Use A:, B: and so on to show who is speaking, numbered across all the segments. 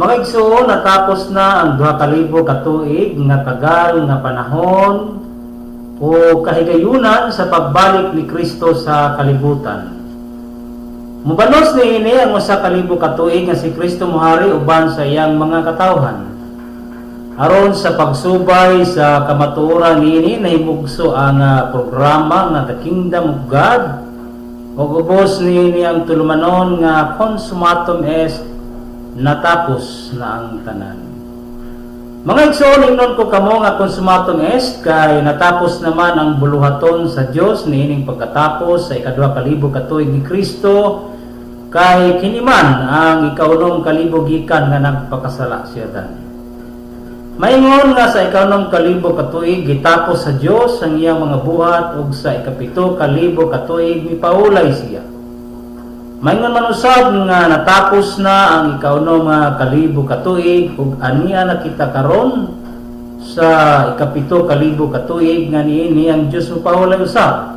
A: Mga igsoon, natapos na ang 2,000 ka tuig nga tagal nga panahon o kahigayunan sa pagbalik ni Kristo sa kalibutan. Mubanos niini ang 1,000 ka tuig nga si Kristo mohari uban sa iyang mga katawhan. Aron sa pagsubay sa kamatuoran niini nahimugso ang programa nga The Kingdom of God o ubos niini ang tulumanon nga consumatum est, natapos na ang tanan. Mga igsoon, ingnon ko kamo nga consumatum est kay natapos naman ang buluhaton sa Dios niining pagkatapos sa 2,000 ka tuig ni Kristo kay kiniman ang 9,000 gikan nga nagpakasala siya dan. Maingon nga sa 9,000 ka tuig gitapos sa Dios ang iyang mga buhat ug sa 7,000 ka tuig mipaulay siya. Maingon man usab nga natapos na ang 9,000 ka tuig ug aniya nakita karon sa 7,000 ka tuig nga niini ang Dios mipaulay usab.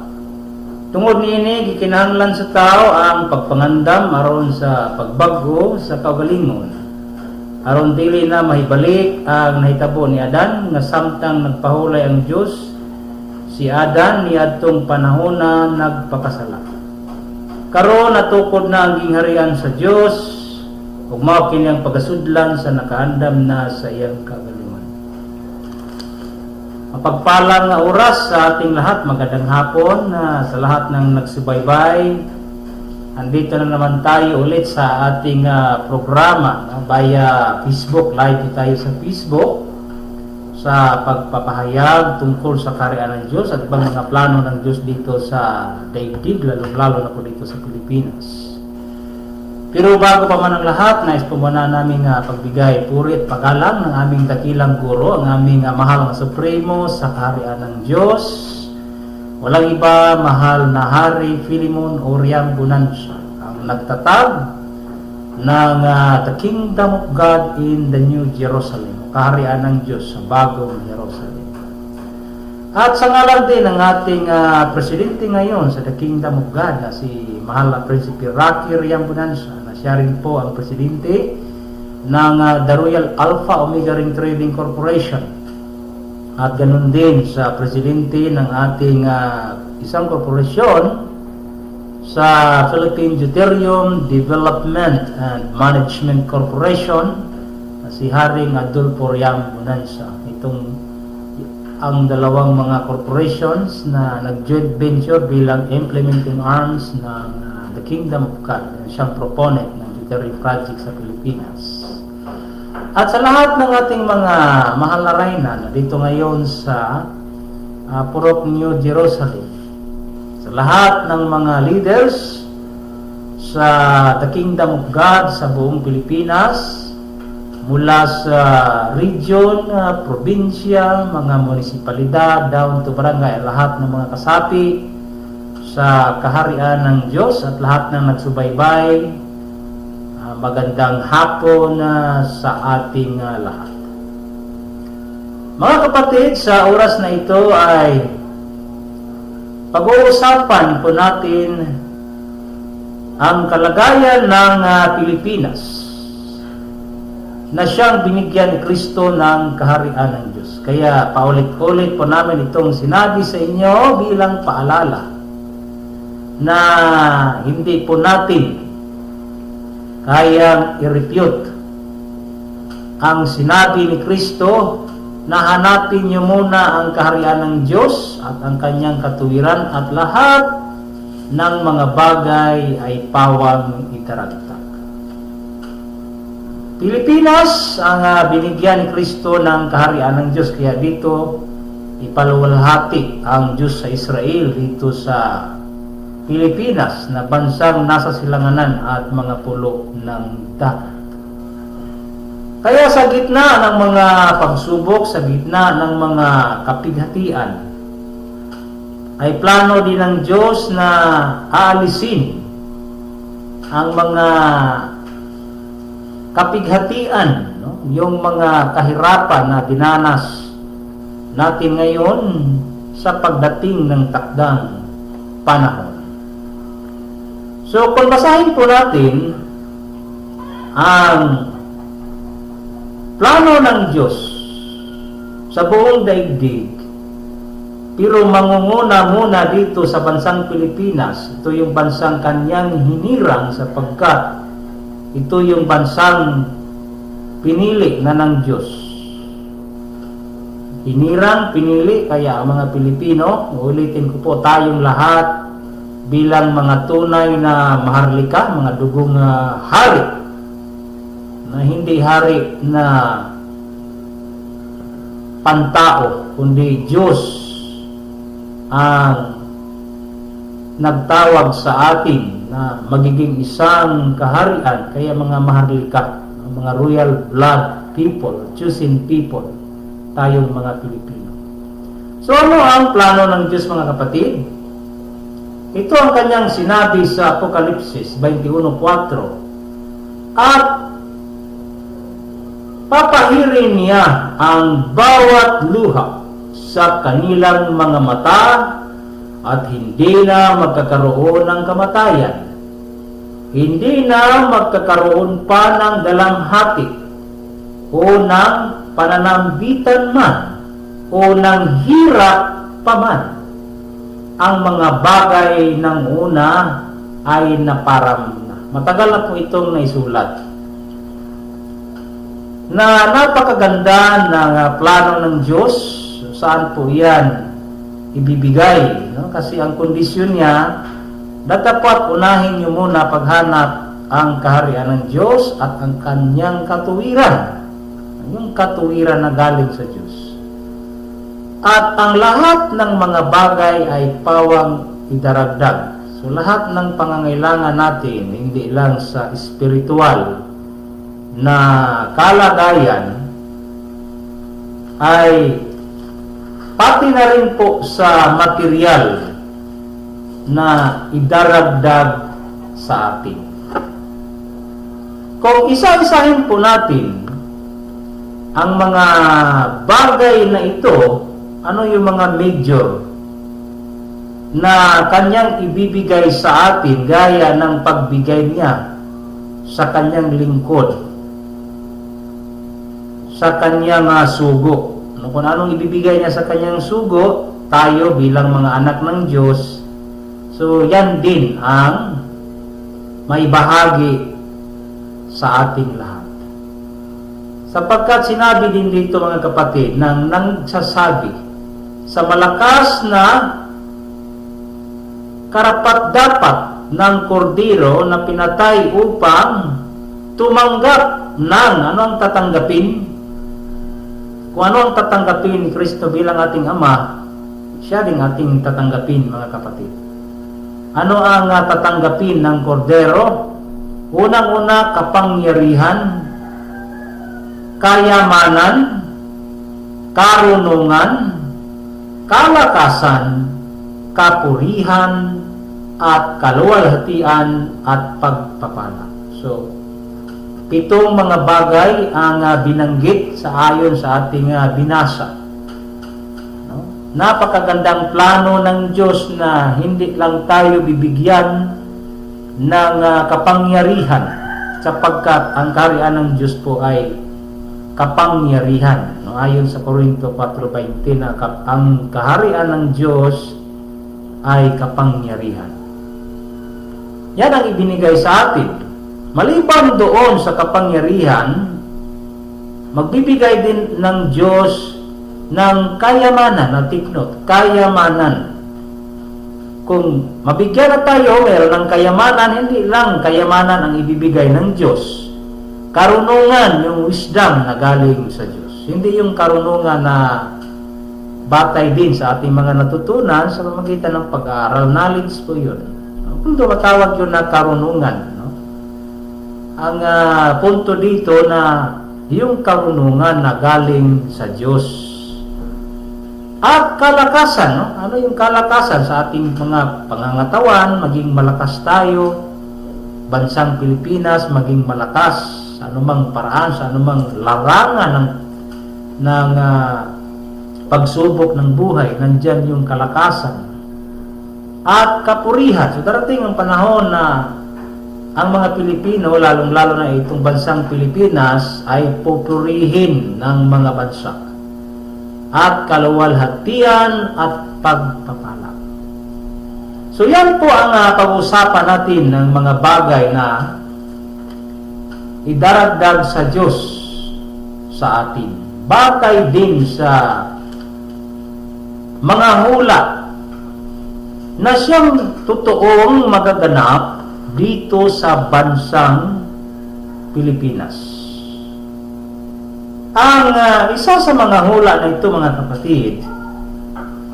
A: Tungod niini gikinahanglan sa tao ang pagpangandam aron sa pagbag-o sa kaugalingon. Aron dili na mahibalik ang nahitabo ni Adan nga samtang nagpahulay ang Dios si Adan niadtong panahon na nagpakasala. Karon natukod na ang gingharian sa Dios ug mao kini ang pagasudlan sa nakaandam na sa iyang kaugalingon. Mapagpalang nga oras sa ating lahat, magandang hapon sa lahat ng nagsubaybay. Andito na naman tayo ulit sa ating programa via Facebook. Live tayo sa Facebook sa pagpapahayag tungkol sa kaharian ng Diyos at ibang mga plano ng Diyos dito sa daigdig, lalo na po dito sa Pilipinas. Pero bago pa man ang lahat, nais po muna namin pagbigay puri at pagalang ng aming dakilang guro, ang aming mahal na supremo sa kaharian ng Diyos. Walang iba, mahal na Hari Philemon Oriang Bonanza, ang nagtatag ng The Kingdom of God in the New Jerusalem, kaharian ng Diyos sa bagong Jerusalem. At sa ngalan din ng ating presidente ngayon sa The Kingdom of God na si mahal na Prinsipe Rocky Oriang Bonanza, na siya rin po ang presidente ng The Royal Alpha Omega Ring Trading Corporation. At ganun din sa presidente ng ating isang korporasyon sa Philippine Deuterium Development and Management Corporation, si Haring Adolfo Oriang Bonanza. Itong ang dalawang mga corporations na nag-joint venture bilang implementing arms ng The Kingdom of God. Siyang proponent ng Deuterium Project sa Pilipinas. At sa lahat ng ating mga mahal na reyna na dito ngayon sa Purok New Jerusalem, sa lahat ng mga leaders sa The Kingdom of God sa buong Pilipinas, mula sa region, probinsya, mga munisipalidad, down to barangay, lahat ng mga kasapi sa kaharian ng Diyos at lahat ng nagsubaybay, magandang hapon sa ating lahat. Mga kapatid, sa oras na ito ay pag-uusapan po natin ang kalagayan ng Pilipinas na siyang binigyan ni Kristo ng kaharian ng Diyos. Kaya paulit-ulit po namin itong sinabi sa inyo bilang paalala na hindi po natin kayang i-refute ang sinabi ni Kristo na hanapin niyo muna ang kaharian ng Diyos at ang kanyang katuwiran at lahat ng mga bagay ay pawang itaragtag. Pilipinas ang binigyan ni Kristo ng kaharian ng Diyos, kaya dito ipaluwalhati ang Diyos sa Israel dito sa Pilipinas na bansang nasa silanganan at mga pulo ng dagat. Kaya sa gitna ng mga pagsubok, sa gitna ng mga kapighatian, ay plano din ng Diyos na aalisin ang mga kapighatian, yung mga kahirapan na dinanas natin ngayon sa pagdating ng takdang panahon. So kung basahin po natin ang plano ng Diyos sa buong daigdig, pero mangunguna muna dito sa bansang Pilipinas. Ito yung bansang kanyang hinirang sapagkat ito yung bansang pinili na ng Diyos. Hinirang, pinili, kaya ang mga Pilipino, ulitin ko po, tayong lahat bilang mga tunay na maharlika, mga dugong hari, na hindi hari na pantao, kundi Diyos ang nagtawag sa atin na magiging isang kaharian. Kaya mga maharlika, mga royal blood people, chosen people, tayong mga Pilipino. So ano ang plano ng Diyos, mga kapatid? Ito ang kanyang sinabi sa Apokalipsis 21:4. At papahirin niya ang bawat luha sa kanilang mga mata at hindi na magkakaroon ng kamatayan. Hindi na magkakaroon pa ng dalamhati o ng pananambitan man o ng hirap pa man. Ang mga bagay ng una ay naparam na. Matagal na po itong naisulat. Na napakaganda ng plano ng Diyos. Saan po yan ibibigay? No? Kasi ang kondisyon niya, dapat unahin nyo muna paghanap ang kaharian ng Diyos at ang kanyang katuwiran. Yung katuwiran na galing sa Diyos. At ang lahat ng mga bagay ay pawang idaragdag. So lahat ng pangangailangan natin, hindi lang sa spiritual na kalagayan, ay pati na rin po sa material na idaragdag sa atin. Kung isa-isahin po natin ang mga bagay na ito, ano yung mga major na kanyang ibibigay sa atin gaya ng pagbigay niya sa kanyang lingkod, sa kanyang sugo. Kung anong ibibigay niya sa kanyang sugo, tayo bilang mga anak ng Diyos, so yan din ang may bahagi sa ating lahat. Sapagkat sinabi din dito, mga kapatid, nang nagsasabi sa malakas na karapat-dapat ng kordero na pinatay upang tumanggap ng anong tatanggapin. Kung ano ang tatanggapin ni Kristo bilang ating Ama, siya din ating tatanggapin, mga kapatid. Ano ang tatanggapin ng kordero? Unang-una, kapangyarihan, kayamanan, karunungan, kalakasan, kapurihan, at kaluwalhatian at pagpapala. So, 7 mga bagay ang binanggit sa ayon sa ating binasa. No? Napakagandang plano ng Diyos na hindi lang tayo bibigyan ng kapangyarihan, sapagkat ang kaharian ng Diyos po ay kapangyarihan. No? Ayon sa Korinto 4:20 na ang kaharian ng Diyos ay kapangyarihan. Yan ang ibinigay sa atin. Maliban doon sa kapangyarihan, magbibigay din ng Diyos ng kayamanan, na tiknot, kayamanan. Kung mabigyan na tayo, meron ng kayamanan, hindi lang kayamanan ang ibibigay ng Diyos. Karunungan, yung wisdom na galing sa Diyos. Hindi yung karunungan na batay din sa ating mga natutunan sa pamamagitan ng pag-aaral. Knowledge po yun. Kung tumatawag yun na karunungan, ang punto dito na yung karunungan na galing sa Diyos. At kalakasan, no? Ano yung kalakasan sa ating mga pangangatawan, maging malakas tayo, bansang Pilipinas, maging malakas sa anumang paraan, sa anumang larangan ng pagsubok ng buhay, nandyan yung kalakasan. At kapurihan. So darating ang panahon na ang mga Pilipino, lalong-lalo na itong bansang Pilipinas, ay pupurihin ng mga bansa at kaluwalhatian at pagpapala. So yan po ang pag-usapan natin ng mga bagay na idaragdag sa Diyos sa atin. Batay din sa mga hula na siyang totoong magaganap dito sa bansang Pilipinas. Ang isa sa mga hula na ito, mga kapatid,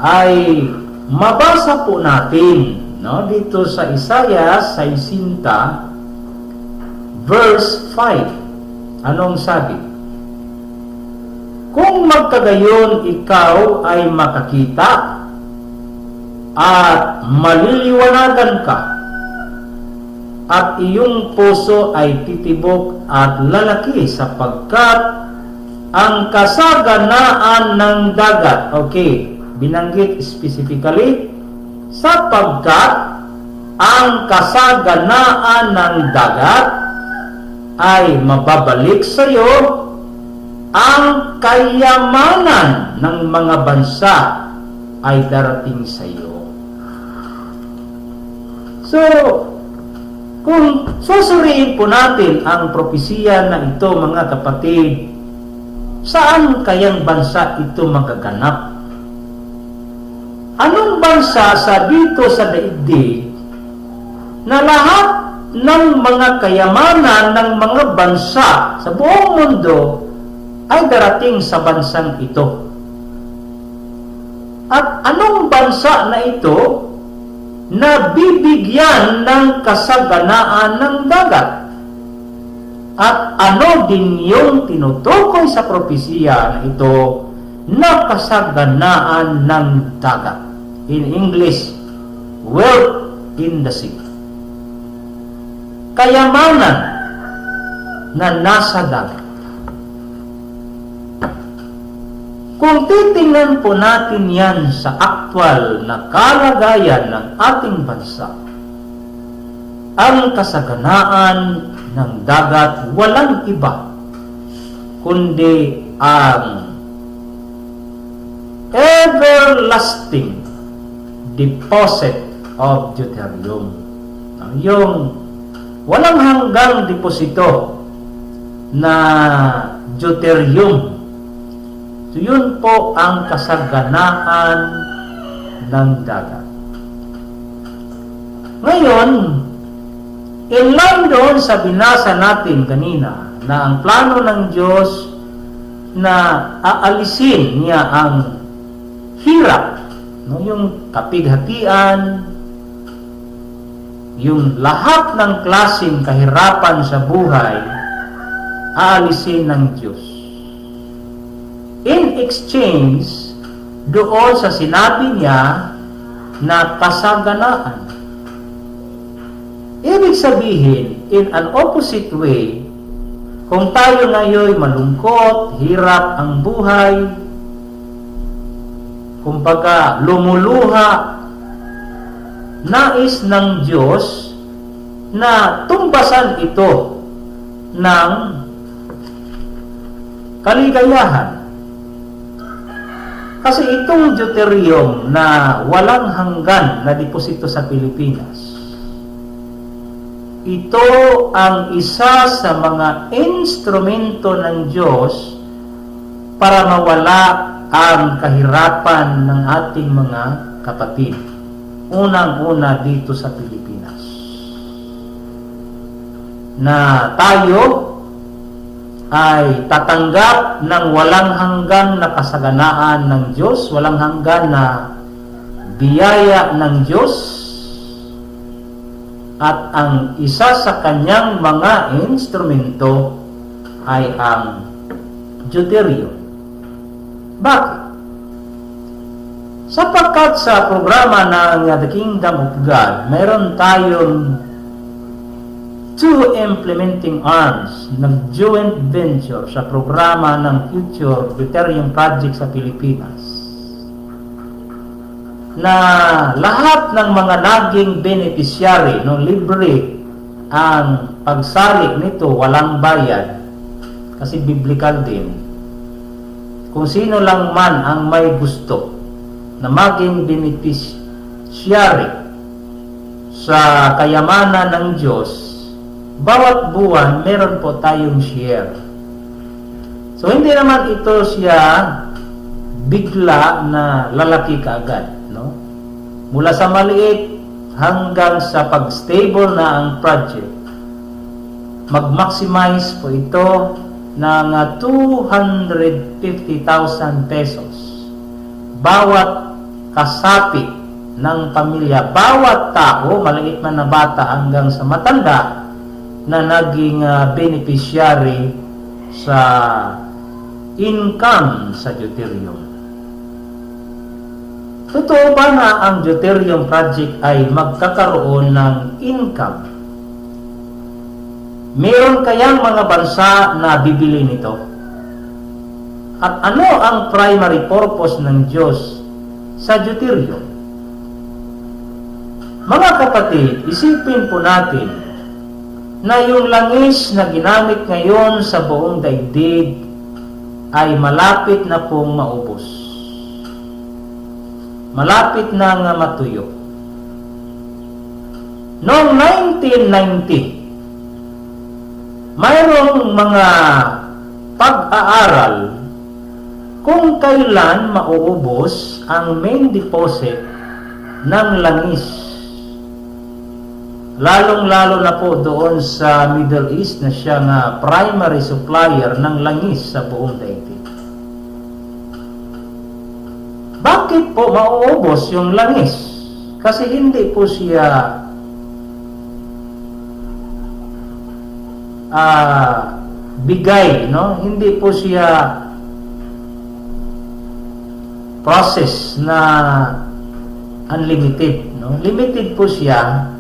A: ay mabasa po natin, no, dito sa Isaiah 60 verse 5. Anong sabi? Kung magkagayon ikaw ay makakita at maliliwanagan ka, at iyong puso ay titibok at lalaki sapagkat ang kasaganaan ng dagat, okay, binanggit specifically, sapagkat ang kasaganaan ng dagat ay mababalik sa iyo, ang kayamanan ng mga bansa ay darating sa iyo. So, kung susuriin po natin ang propesiya na ito, mga kapatid, saan kayang bansa ito magaganap? Anong bansa sa dito sa daigdig na lahat ng mga kayamanan ng mga bansa sa buong mundo ay darating sa bansang ito? At anong bansa na ito na bibigyan ng kasaganaan ng dagat? At ano din yung tinutukoy sa propesiya na ito na kasaganaan ng dagat? In English, wealth in the sea. Kayamanan na nasa dagat. Kung titingnan po natin yan sa aktwal na kalagayan ng ating bansa, ang kasaganaan ng dagat walang iba kundi ang everlasting deposit of deuterium. Yung walang hanggang deposito na deuterium. So, yun po ang kasaganaan ng dagat. Ngayon, in line doon sa binasa natin kanina, na ang plano ng Diyos na aalisin niya ang hirap, no, yung kapighatian, yung lahat ng klaseng kahirapan sa buhay, aalisin ng Diyos. In exchange doon sa sinabi niya na kasaganaan. Ibig sabihin, in an opposite way, kung tayo ngayon malungkot, hirap ang buhay, kumbaga lumuluha, nais ng Diyos na tumbasan ito ng kaligayahan. Kasi itong deuterium na walang hanggan na deposito sa Pilipinas, ito ang isa sa mga instrumento ng Diyos para mawala ang kahirapan ng ating mga kapatid. Unang-una dito sa Pilipinas. Na tayo ay tatanggap ng walang hanggan na kasaganaan ng Diyos, walang hanggan na biyaya ng Diyos, at ang isa sa kanyang mga instrumento ay ang deuterium. Bakit? Sapagkat sa programa ng The Kingdom of God, mayroon tayong two implementing arms ng joint venture sa programa ng Future Deuterium Project sa Pilipinas, na lahat ng mga naging beneficiary, no, libre ang pagsali nito walang bayad, kasi biblical din, kung sino lang man ang may gusto na maging beneficiary sa kayamanan ng Diyos, bawat buwan meron po tayong share. So hindi naman ito siya bigla na lalaki kaagad, no? Mula sa maliit hanggang sa pag-stable na ang project, mag-maximize po ito ng 250,000 pesos bawat kasapi ng pamilya, bawat tao, maliit man na bata hanggang sa matanda, na naging beneficiary sa income sa deuterium. Totoo ba na ang deuterium project ay magkakaroon ng income? Meron kayang mga bansa na bibili nito? At ano ang primary purpose ng Diyos sa deuterium? Mga kapatid, isipin po natin na yung langis na ginamit ngayon sa buong daigdig ay malapit na pong maubos. Malapit na nga matuyo. Noong 1990, mayroong mga pag-aaral kung kailan mauubos ang main deposit ng langis. Lalong-lalo na po doon sa Middle East na siya nga primary supplier ng langis sa buong daigdig. Bakit po mauubos yung langis? Kasi hindi po siya bigay, no? Hindi po siya process na unlimited, no? Limited po siya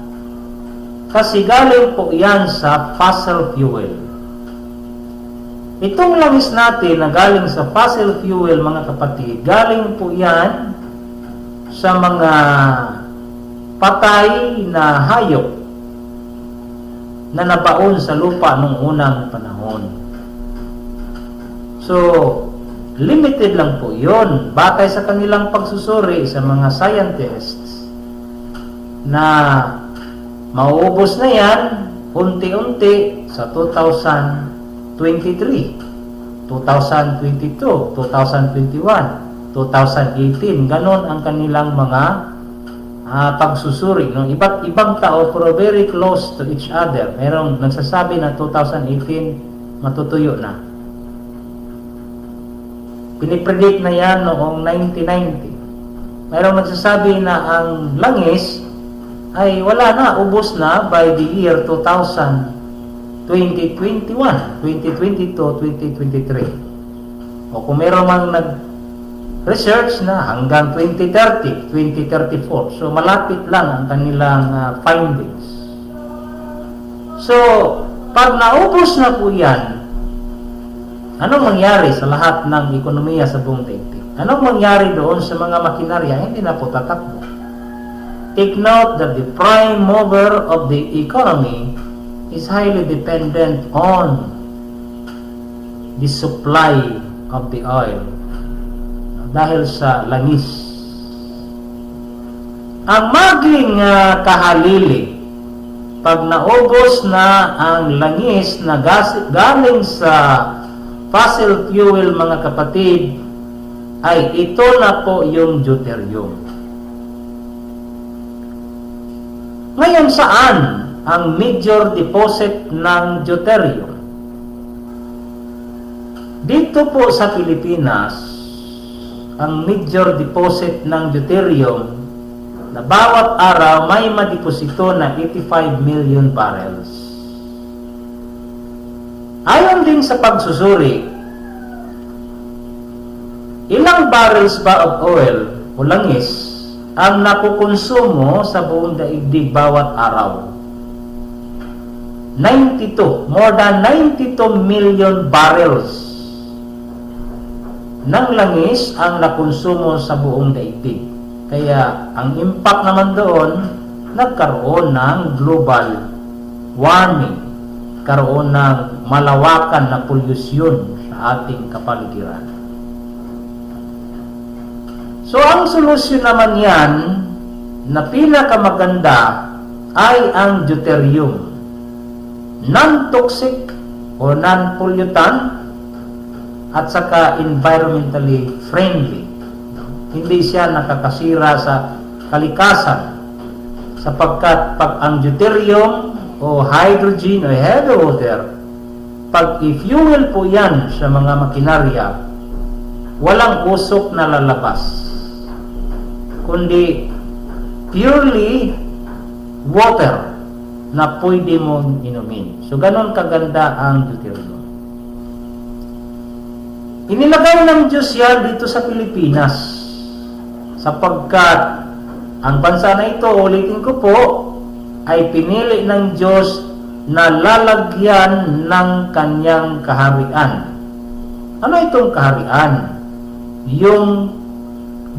A: kasi galing po yan sa fossil fuel. Itong langis natin na galing sa fossil fuel, mga kapatid, galing po yan sa mga patay na hayop na nabaon sa lupa nung unang panahon. So, limited lang po yon batay sa kanilang pagsusuri sa mga scientists na mauubos na yan unti-unti sa 2023, 2022, 2021, 2018. Ganon ang kanilang mga pagsusuri, no? Iba't ibang tao pero very close to each other. Merong nagsasabi na 2018 matutuyo na. Pinipredict na yan noong 1990. Merong nagsasabi na ang langis ay wala na, ubos na by the year 2021, 2022, 2023. O kung meron mang research na hanggang 2030, 2034. So, malapit lang ang kanilang findings. So, pag naubos na po yan, anong mangyari sa lahat ng ekonomiya sa buong daigdig? Anong mangyari doon sa mga makinarya? Hindi na po tatakbo. Take note that the prime mover of the economy is highly dependent on the supply of the oil. Dahil sa langis. Ang maging kahalili, pag naubos na ang langis na galing sa fossil fuel, mga kapatid, ay ito na po yung deuterium. Ngayon, saan ang major deposit ng deuterium? Dito po sa Pilipinas, ang major deposit ng deuterium na bawat araw may madeposito na 85 million barrels. Ayon din sa pagsusuri, ilang barrels ba of oil o langis ang nakukonsumo sa buong daigdig bawat araw? 92, more than 92 million barrels ng langis ang nakonsumo sa buong daigdig. Kaya ang impact naman doon, nagkaroon ng global warming, karoon ng malawakan na polusyon sa ating kapaligiran. So ang solusyon naman yan na pinakamaganda ay ang deuterium. Non-toxic o non-pollutant at saka environmentally friendly. Hindi siya nakakasira sa kalikasan sapagkat pag ang deuterium o hydrogen o heavy water, pag i-fuel po yan sa mga makinarya, walang usok na lalabas, kundi purely water na pwede mong inumin. So, ganon kaganda ang deuterium. Inilagay ng Diyos yan dito sa Pilipinas sapagkat ang bansa na ito, ulitin ko po, ay pinili ng Diyos na lalagyan ng kanyang kaharian. Ano itong kaharian? Yung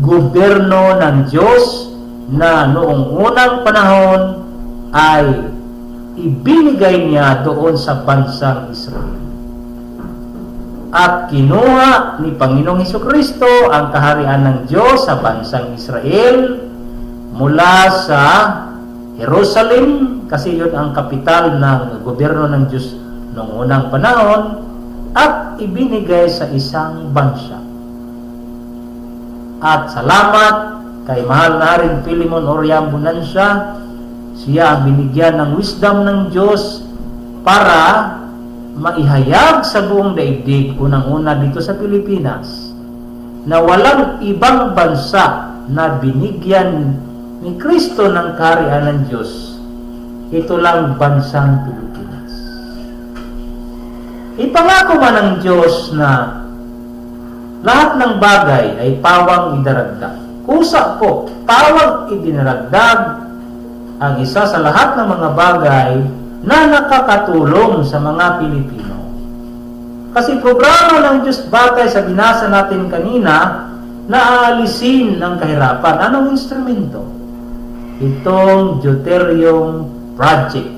A: gobyerno ng Diyos na noong unang panahon ay ibinigay niya doon sa bansang Israel. At kinuha ni Panginoong Hesukristo ang kaharian ng Diyos sa bansang Israel mula sa Jerusalem, kasi yun ang kapital ng gobyerno ng Diyos noong unang panahon, at ibinigay sa isang bansa. At salamat kay mahal na rin Philemon Oriam Bonancia, siya ang binigyan ng wisdom ng Diyos para maihayag sa buong daigdig, unang-una dito sa Pilipinas, na walang ibang bansa na binigyan ni Kristo ng kaharian ng Diyos. Ito lang bansang Pilipinas. Ipangako man ng Diyos na lahat ng bagay ay pawang idaragdag. Kusa po, pawang idinaragdag ang isa sa lahat ng mga bagay na nakakatulong sa mga Pilipino. Kasi programa ng Diyos batay sa binasa natin kanina na aalisin ang kahirapan. Anong instrumento? Itong Deuterium Project.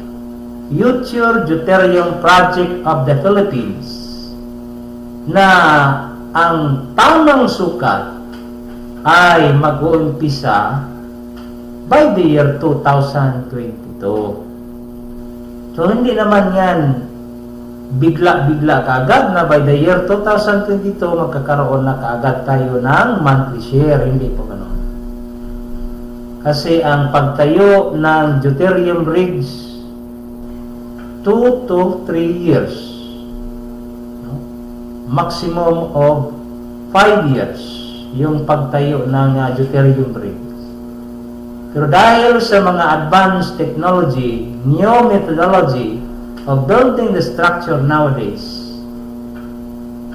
A: Future Deuterium Project of the Philippines, na ang tamang sukat ay mag-uumpisa by the year 2022. So, hindi naman yan bigla-bigla kaagad na by the year 2022 magkakaroon na kaagad tayo ng monthly share. Hindi po ganoon. Kasi ang pagtayo ng deuterium rigs 2 to 3 years. No? Maximum of 5 years yung pagtayo ng deuterium rigs. Pero dahil sa mga advanced technology, new methodology of building the structure nowadays,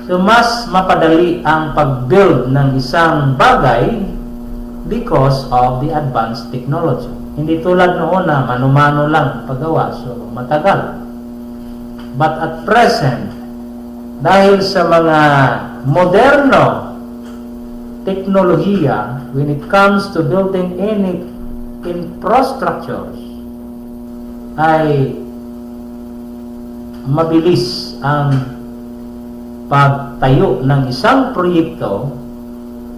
A: so mas mapadali ang pag-build ng isang bagay because of the advanced technology. Hindi tulad noon na mano-mano lang paggawa, so matagal. But at present, dahil sa mga moderno teknolohiya, when it comes to building any infrastructures, ay mabilis ang pagtayo ng isang proyekto,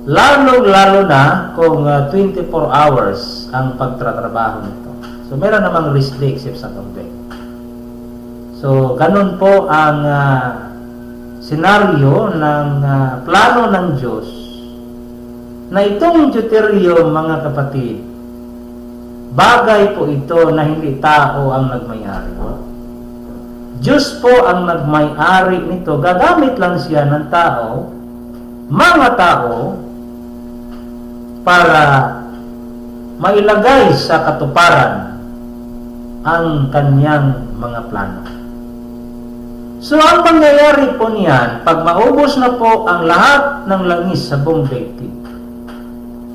A: lalo na kung 24 hours ang pagtatrabaho nito. So, meron namang restrictions sa konti. So, ganun po ang senaryo ng plano ng Diyos na itong deuterium, mga kapatid, bagay po ito na hindi tao ang nagmayari. Diyos po ang nagmayari nito. Gagamit lang siya ng tao, mga tao, para mailagay sa katuparan ang kanyang mga plano. So, ang mangyayari po niyan, pag maubos na po ang lahat ng langis sa buong daigdig,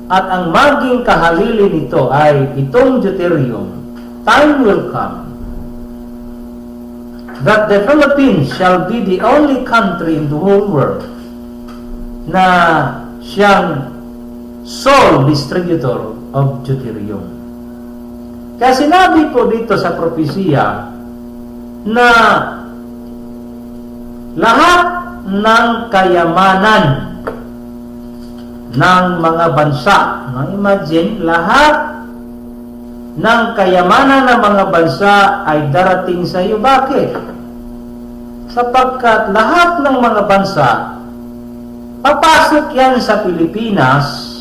A: at ang maging kahalili nito ay itong deuterium, time will come that the Philippines shall be the only country in the whole world na siyang sole distributor of deuterium. Kaya sinabi po dito sa propesya na lahat ng kayamanan ng mga bansa, imagine, lahat ng kayamanan ng mga bansa ay darating sa iyo. Bakit? Sapagkat lahat ng mga bansa, papasok yan sa Pilipinas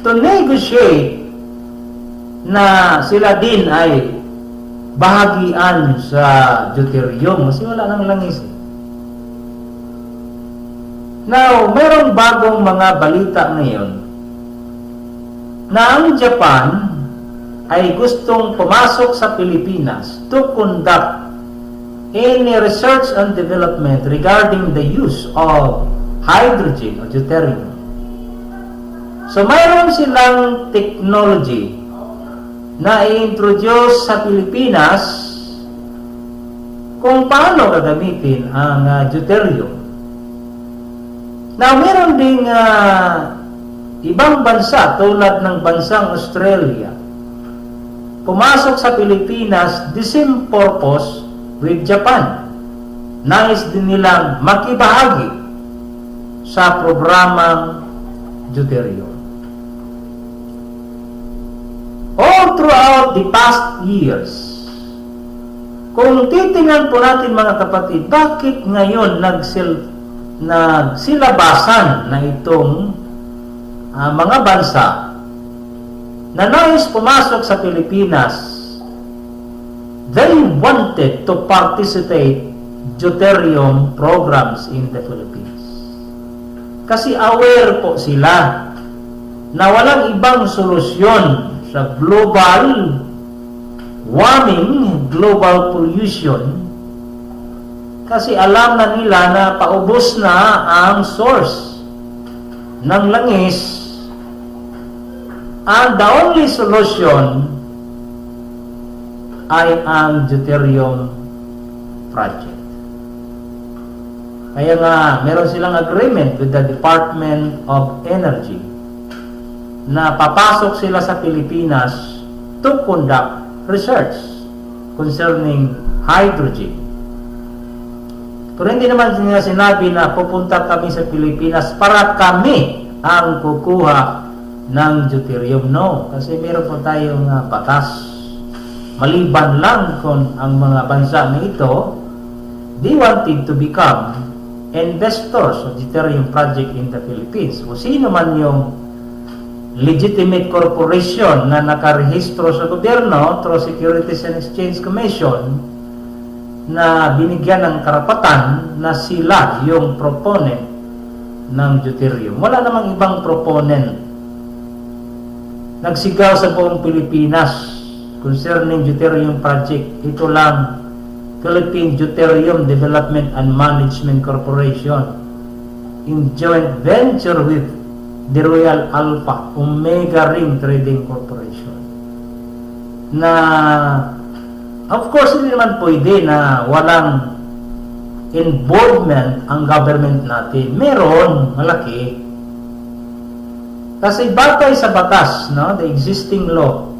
A: to negotiate na sila din ay bahagian sa deuterium kasi wala nang langis. Now, mayroong bagong mga balita ngayon na ang Japan ay gustong pumasok sa Pilipinas to conduct any research and development regarding the use of hydrogen or deuterium. So, mayroon silang technology na i-introduce sa Pilipinas kung paano gagamitin ang deuterium. Now, meron ding ibang bansa tulad ng bansang Australia pumasok sa Pilipinas the same purpose with Japan. Nais din nilang makibahagi sa programang deuterium. All throughout the past years, kung titingnan po natin mga kapatid, bakit ngayon nagsilabasan na itong mga bansa na nais pumasok sa Pilipinas? They wanted to participate deuterium programs in the Philippines. Kasi aware po sila na walang ibang solusyon sa global warming, global pollution, kasi alam na nila na paubos na ang source ng langis, and the only solution ay ang deuterium project. Kaya nga, meron silang agreement with the Department of Energy na papasok sila sa Pilipinas to conduct research concerning hydrogen. Pero hindi naman nila sinabi na pupunta kami sa Pilipinas para kami ang kukuha ng deuterium. No, kasi meron po tayong batas. Maliban lang kung ang mga bansa na ito, they wanted to become investors of deuterium project in the Philippines. O sino man yung legitimate corporation na nakarehistro sa gobyerno through Securities and Exchange Commission na binigyan ng karapatan na sila yung proponent ng deuterium. Wala namang ibang proponent nagsigaw sa buong Pilipinas concerning deuterium project. Ito lang, Philippine Deuterium Development and Management Corporation in joint venture with the Royal Alpha Omega Ring Trading Corporation. Na of course, hindi naman pwede na walang involvement ang government natin. Meron, malaki. Kasi batay sa batas, no, the existing law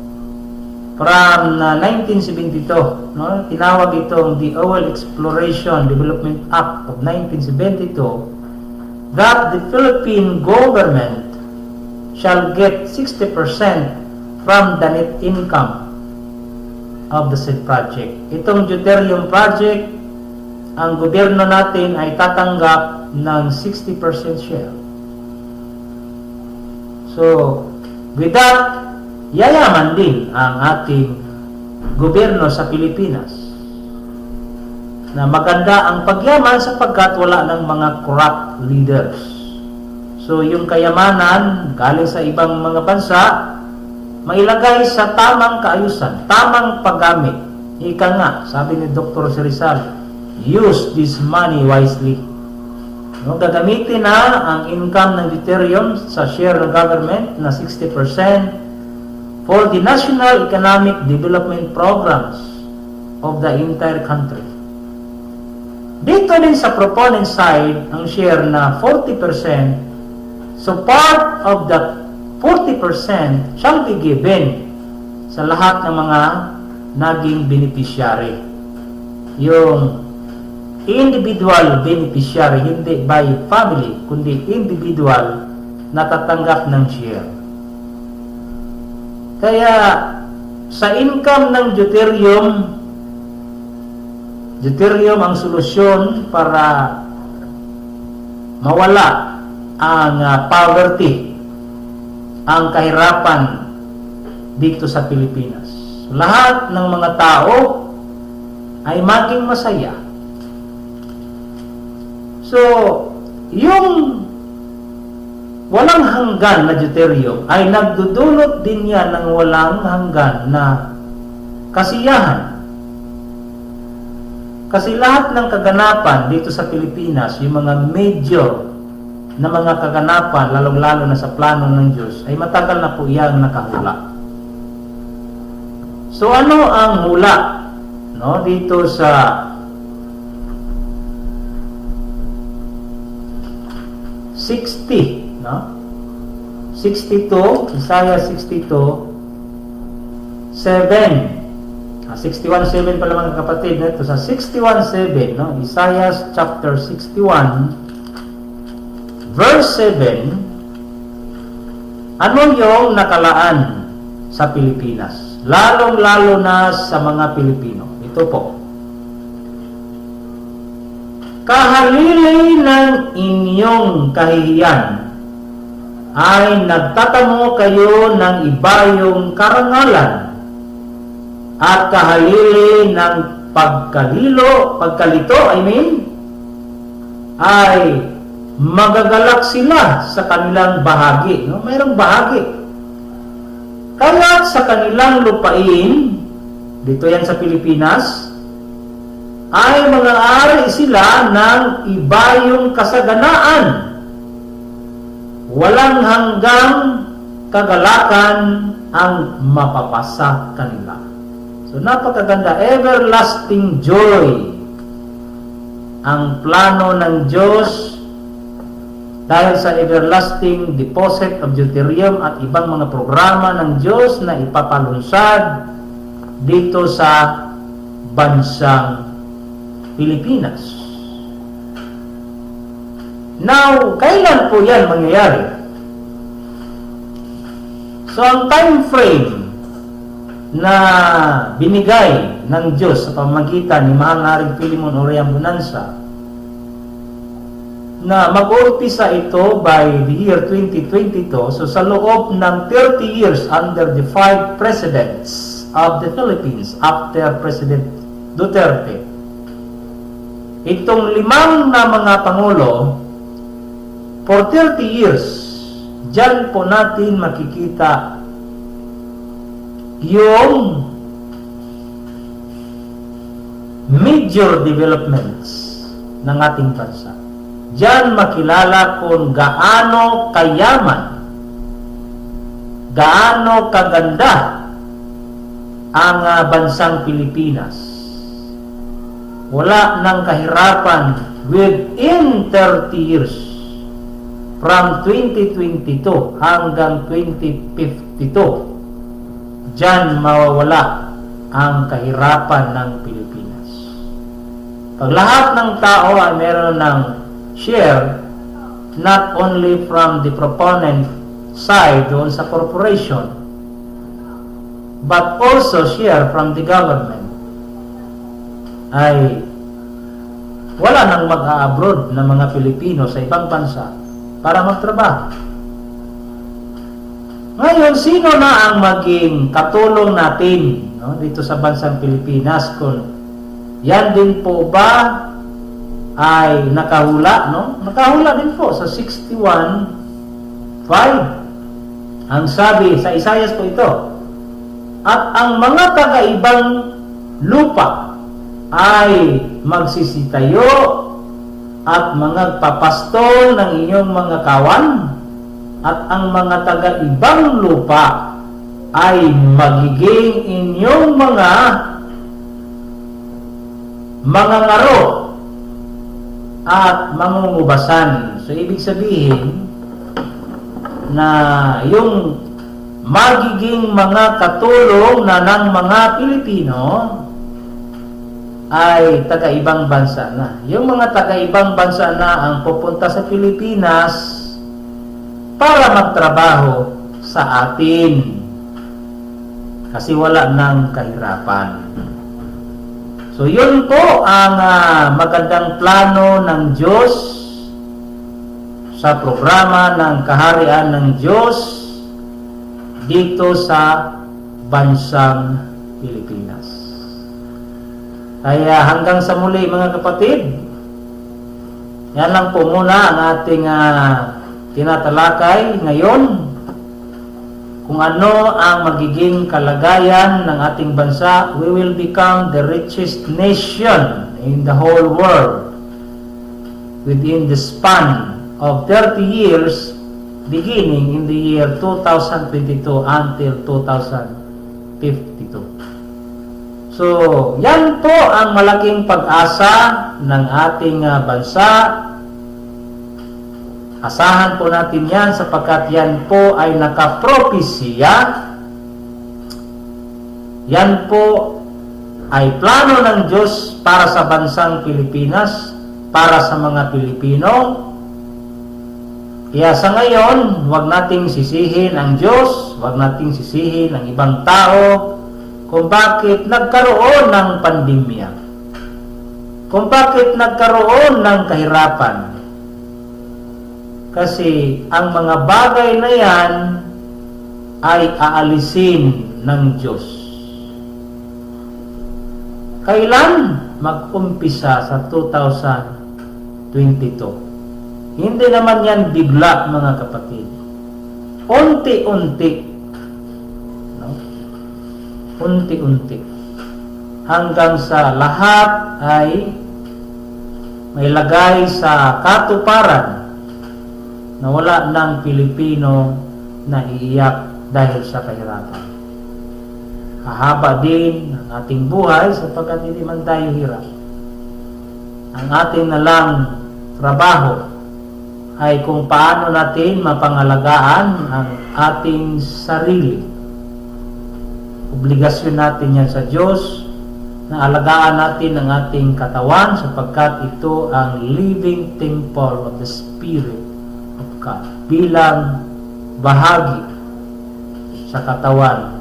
A: from 1972, no, tinawag itong the Oil Exploration Development Act of 1972, that the Philippine government shall get 60% from the net income of the said project. Itong deuterium project, ang gobyerno natin ay tatanggap ng 60% share. So, with that, yayaman din ang ating gobyerno sa Pilipinas. Na maganda ang pagyaman sapagkat wala ng mga corrupt leaders. So, yung kayamanan galing sa ibang mga bansa, mailagay sa tamang kaayusan, tamang paggamit. Ika nga, sabi ni Dr. Rizal, use this money wisely. No, gagamitin na ang income ng deuterium sa share ng government na 60% for the national economic development programs of the entire country. Dito din sa proponent side, ang share na 40%, so part of that 40% shall be given sa lahat ng mga naging beneficiary. yung individual beneficiary, hindi by family, kundi individual na tatanggap ng share. Kaya sa income ng deuterium ang solusyon para mawala ang poverty, ang kahirapan dito sa Pilipinas. Lahat ng mga tao ay maging masaya. So, yung walang hanggan na deuterium ay nagdudulot din yan ng walang hanggan na kasiyahan. Kasi lahat ng kaganapan dito sa Pilipinas, yung mga major na mga kaganapan, lalong-lalo na sa plano ng Diyos, ay matagal na po iyang nakahula. So ano ang hula, no, dito sa 60, no? 62, Isaiah 62, 7. 61:7 pala mga kapatid, no? Ito sa 61:7, no? Isaiah chapter 61 verse 7. Ano yung nakalaan sa Pilipinas? Lalong-lalo na sa mga Pilipino. Ito po. Kahalili ng inyong kahihiyan ay nagtatamo kayo ng ibayong karangalan, at kahalili ng pagkalito, ay magagalak sila sa kanilang bahagi. No? Mayroong bahagi. Kaya sa kanilang lupain, dito yan sa Pilipinas, ay mag-aari sila ng ibayong kasaganaan. Walang hanggang kagalakan ang mapapasa kanila. So napakaganda, everlasting joy ang plano ng Diyos dahil sa everlasting deposit of deuterium at ibang mga programa ng Diyos na ipapalunsad dito sa bansang Pilipinas. Now, kailan po yan mangyayari? So, ang time frame na binigay ng Diyos sa pamamagitan ni Mahal na Haring Philemon Oriam Bonanza, na mag-uumpisa ito by the year 2022, so sa loob ng 30 years under the 5 presidents of the Philippines after President Duterte, itong 5 na mga pangulo, for 30 years, dyan po natin makikita yung major developments ng ating bansa. Diyan makilala kung gaano kayaman, gaano kaganda ang bansang Pilipinas. Wala ng kahirapan within 30 years from 2022 hanggang 2052. Diyan mawawala ang kahirapan ng Pilipinas. Pag lahat ng tao ay meron ng share, not only from the proponent side doon sa corporation, but also share from the government, ay wala nang mag-a-abroad ng mga Pilipino sa ibang bansa para magtrabaho. Ngayon, sino na ang maging katulong natin, no, dito sa bansang Pilipinas? Kung yan din po ba ay nakahula, no? Nakahula din po sa 61:5. Ang sabi sa Isaiah po ito, at ang mga taga-ibang lupa ay magsisitayo at mga papastol ng inyong mga kawan, at ang mga taga-ibang lupa ay magiging inyong mga ngaro at mangungubasan. So, ibig sabihin na yung magiging mga katulong na ng mga Pilipino ay taga-ibang bansa na. Yung mga taga-ibang bansa na ang pupunta sa Pilipinas para magtrabaho sa atin. Kasi wala ng kahirapan. So yun po ang magandang plano ng Diyos sa programa ng Kaharian ng Diyos dito sa bansang Pilipinas. Kaya hanggang sa muli mga kapatid, yan lang po muna ang ating tinatalakay ngayon, kung ano ang magiging kalagayan ng ating bansa. We will become the richest nation in the whole world within the span of 30 years beginning in the year 2022 until 2052. So, yan po ang malaking pag-asa ng ating bansa. Asahan po natin yan sapagkat yan po ay nakapropesya. Yan po ay plano ng Diyos para sa bansang Pilipinas, para sa mga Pilipino. Kaya sa ngayon, huwag nating sisihin ang Diyos, huwag nating sisihin ang ibang tao kung bakit nagkaroon ng pandemya, kung bakit nagkaroon ng kahirapan. Kasi ang mga bagay na yan ay aalisin ng Diyos. Kailan? Mag-umpisa sa 2022. Hindi naman yan bigla mga kapatid. Unti-unti. No? Unti-unti. Hanggang sa lahat ay may lagay sa katuparan na wala ng Pilipino na iiyak dahil sa kahirapan. Hahaba din ang ating buhay sapagkat hindi man tayo hirap. Ang ating nalang trabaho ay kung paano natin mapangalagaan ang ating sarili. Obligasyon natin yan sa Diyos na alagaan natin ang ating katawan sapagkat ito ang living temple of the Spirit of God bilang bahagi sa katawan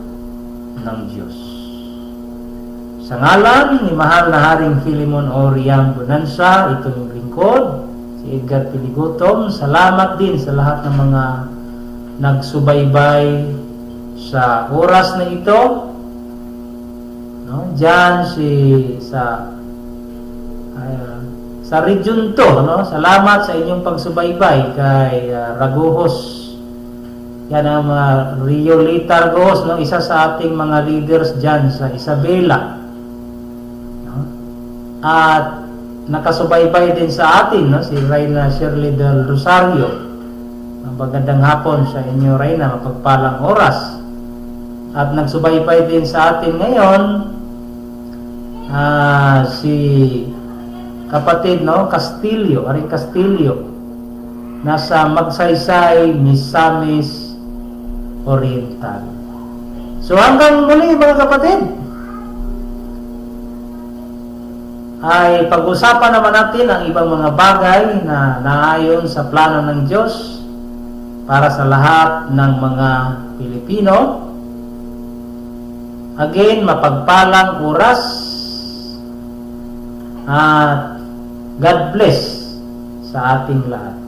A: ng Diyos. Sa ngalan ni mahal na Haring Philemon Oriang Bonanza, itong lingkod, si Edgar Piligutom, salamat din sa lahat ng mga nagsubaybay sa oras na ito. No? Diyan sa region to, no? Salamat sa inyong pagsubaybay kay Raguhos. Yan ang Rio Lita Raguhos, no? Isa sa ating mga leaders diyan sa Isabela. No? At nakasubaybay din sa atin, no? Si Reyna Shirley del Rosario. Magandang hapon sa inyo, Reyna, mapagpalang oras. At nagsubaybay din sa atin ngayon si kapatid, no, Castillo, Aring Castillo, nasa Magsaysay, Misamis Oriental. So hanggang muli mga kapatid, ay pag-usapan naman natin ang ibang mga bagay na naayon sa plano ng Diyos para sa lahat ng mga Pilipino. Again, mapagpalang oras at God bless sa ating lahat.